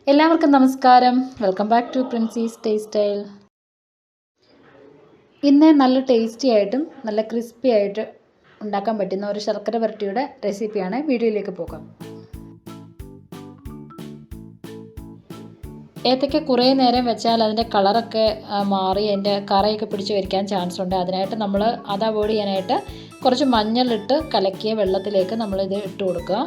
എല്ലാവർക്കും നമസ്കാരം. Welcome back to princess taste style. ഇന്ന് നല്ല ടേസ്റ്റി ആയിട്ടും നല്ല ക്രിസ്പി ആയിട്ട് ഉണ്ടാക്കാൻ പറ്റുന്ന ഒരു ശർക്കര വരട്ടിയുടെ റെസിപ്പിയാണ്. വീഡിയോയിലേക്ക് പോകാം. ഏത്തയ്ക്ക കുറേ നേരം വെച്ചാൽ അതിൻ്റെ കളറൊക്കെ മാറി അതിൻ്റെ കറയൊക്കെ പിടിച്ച് വയ്ക്കാൻ ചാൻസ് ഉണ്ട്. അതിനായിട്ട് നമ്മൾ അത് അവോയ്ഡ് ചെയ്യാനായിട്ട് കുറച്ച് മഞ്ഞളിട്ട് കലക്കിയ വെള്ളത്തിലേക്ക് നമ്മളിത് ഇട്ട് കൊടുക്കുക.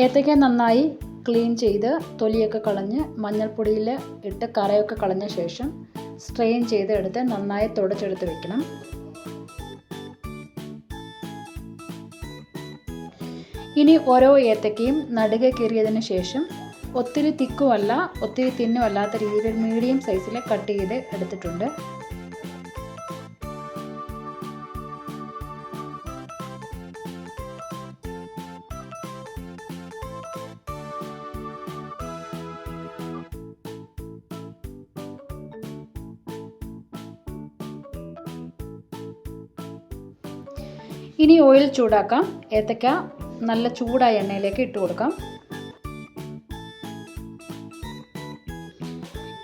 ഏത്തയ്ക്ക നന്നായി ക്ലീൻ ചെയ്ത് തൊലിയൊക്കെ കളഞ്ഞ് മഞ്ഞൾപ്പൊടിയിൽ ഇട്ട് കറയൊക്കെ കളഞ്ഞ ശേഷം സ്ട്രെയിൻ ചെയ്ത് എടുത്ത് നന്നായി തുടച്ചെടുത്ത് വെക്കണം. ഇനി ഓരോ ഏത്തയ്ക്കയും നടുകെ കീറിയതിന് ശേഷം ഒത്തിരി തിക്കുമല്ല ഒത്തിരി തിന്നുമല്ലാത്ത രീതിയിൽ മീഡിയം സൈസിൽ കട്ട് ചെയ്ത് എടുത്തിട്ടുണ്ട്. ഇനി ഓയിൽ ചൂടാക്കാം. ഏത്തയ്ക്ക നല്ല ചൂടായ എണ്ണയിലേക്ക് ഇട്ട് കൊടുക്കാം.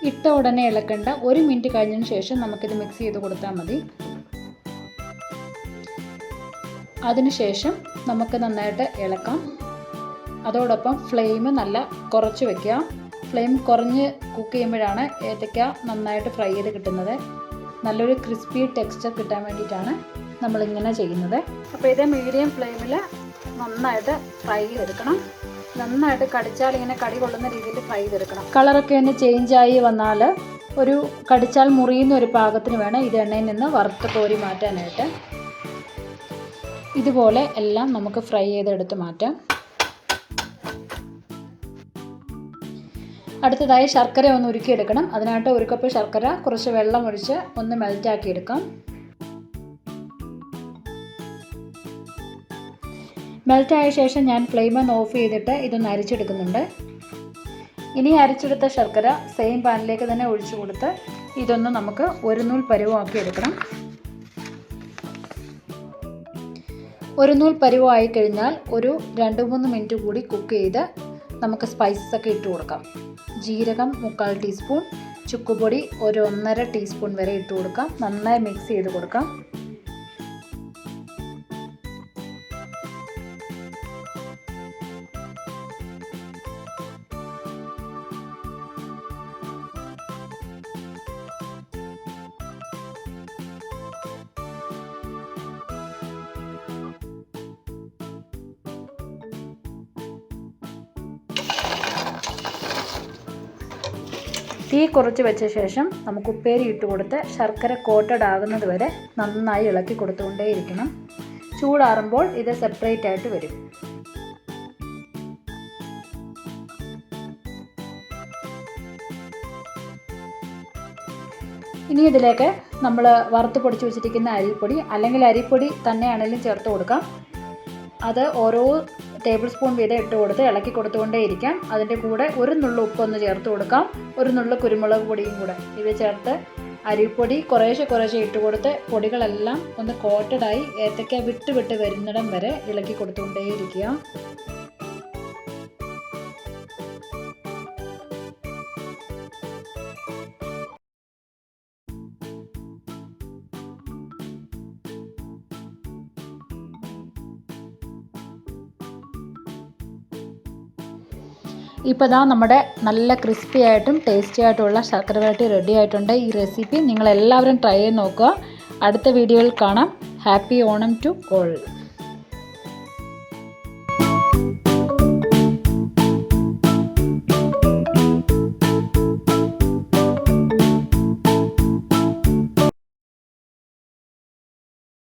ഇട്ട ഉടനെ ഇളക്കേണ്ട. 1 മിനിറ്റ് കഴിഞ്ഞതിന് ശേഷം നമുക്കിത് മിക്സ് ചെയ്ത് കൊടുത്താൽ മതി. അതിനുശേഷം നമുക്ക് നന്നായിട്ട് ഇളക്കാം. അതോടൊപ്പം ഫ്ലെയിം നല്ല കുറച്ച് വയ്ക്കുക. ഫ്ലെയിം കുറഞ്ഞ് കുക്ക് ചെയ്യുമ്പോഴാണ് ഏത്തയ്ക്ക നന്നായിട്ട് ഫ്രൈ ചെയ്ത് കിട്ടുന്നത്. നല്ലൊരു ക്രിസ്പി ടെക്സ്ചർ കിട്ടാൻ വേണ്ടിയിട്ടാണ് നമ്മളിങ്ങനെ ചെയ്യുന്നത്. അപ്പോൾ ഇത് മീഡിയം ഫ്ലെയിമിൽ നന്നായിട്ട് ഫ്രൈ ചെയ്തെടുക്കണം. നന്നായിട്ട് കടിച്ചാൽ ഇങ്ങനെ കടി കൊള്ളുന്ന രീതിയിൽ ഫ്രൈ ചെയ്തെടുക്കണം. കളറൊക്കെ ഒന്ന് ചേഞ്ചായി വന്നാൽ ഒരു കടിച്ചാൽ മുറിയുന്ന ഒരു പാകത്തിന് വേണം ഇത് എണ്ണയിൽ നിന്ന് വറുത്ത് കോരി മാറ്റാനായിട്ട്. ഇതുപോലെ എല്ലാം നമുക്ക് ഫ്രൈ ചെയ്തെടുത്ത് മാറ്റാം. അടുത്തതായി ശർക്കര ഒന്ന് ഉരുക്കിയെടുക്കണം. അതിനായിട്ട് 1 കപ്പ് ശർക്കര കുറച്ച് വെള്ളം ഒഴിച്ച് ഒന്ന് മെൽറ്റാക്കി എടുക്കാം. മെൽറ്റായ ശേഷം ഞാൻ ഫ്ലെയിം ഒന്ന് ഓഫ് ചെയ്തിട്ട് ഇതൊന്ന് അരിച്ചെടുക്കുന്നുണ്ട്. ഇനി അരിച്ചെടുത്ത ശർക്കര സെയിം പാനിലേക്ക് തന്നെ ഒഴിച്ചു കൊടുത്ത് ഇതൊന്ന് നമുക്ക് ഒരു നൂൽ പരുവമാക്കി എടുക്കണം. ഒരു നൂൽ പരുവമായി കഴിഞ്ഞാൽ ഒരു 2-3 മിനിറ്റ് കൂടി കുക്ക് ചെയ്ത് നമുക്ക് സ്പൈസസ് ഒക്കെ ഇട്ട് കൊടുക്കാം. ജീരകം 3/4 ടീസ്പൂൺ, ചുക്കുപൊടി ഒരു 1.5 ടീസ്പൂൺ വരെ ഇട്ട് കൊടുക്കാം. നന്നായി മിക്സ് ചെയ്ത് കൊടുക്കാം. തീ കുറച്ച് വെച്ച ശേഷം നമുക്ക് ഉപ്പേരി ഇട്ട് കൊടുത്ത് ശർക്കര കോട്ടഡ് ആകുന്നത് വരെ നന്നായി ഇളക്കി കൊടുത്തുകൊണ്ടേയിരിക്കണം. ചൂടാറുമ്പോൾ ഇത് സെപ്പറേറ്റ് ആയിട്ട് വരും. ഇനി ഇതിലേക്ക് നമ്മൾ വറുത്ത് പൊടിച്ച് വെച്ചിരിക്കുന്ന അരിപ്പൊടി അല്ലെങ്കിൽ അരിപ്പൊടി തന്നെയാണെങ്കിലും ചേർത്ത് കൊടുക്കാം. അത് ഓരോ ടേബിൾ സ്പൂൺ വീതം ഇട്ട് കൊടുത്ത് ഇളക്കി കൊടുത്തുകൊണ്ടേയിരിക്കാം. അതിൻ്റെ കൂടെ ഒരു നുള്ളു ഉപ്പൊന്ന് ചേർത്ത് കൊടുക്കാം. ഒരു നുള്ളു കുരുമുളക് പൊടിയും കൂടെ ഇവ ചേർത്ത് അരിപ്പൊടി കുറേശ്ശെ ഇട്ട് കൊടുത്ത് പൊടികളെല്ലാം ഒന്ന് കോട്ടഡായി ഏത്തയ്ക്ക വിട്ട് വരുന്നിടം വരെ ഇളക്കി കൊടുത്തുകൊണ്ടേയിരിക്കുക. ഇപ്പോൾ ദാ നമ്മുടെ നല്ല ക്രിസ്പി ആയിട്ടും ടേസ്റ്റി ആയിട്ടുള്ള ശർക്കര വരട്ടി റെഡി ആയിട്ടുണ്ട്. ഈ റെസിപ്പി നിങ്ങളെല്ലാവരും ട്രൈ ചെയ്ത് നോക്കുക. അടുത്ത വീഡിയോയിൽ കാണാം. Happy Onam to all.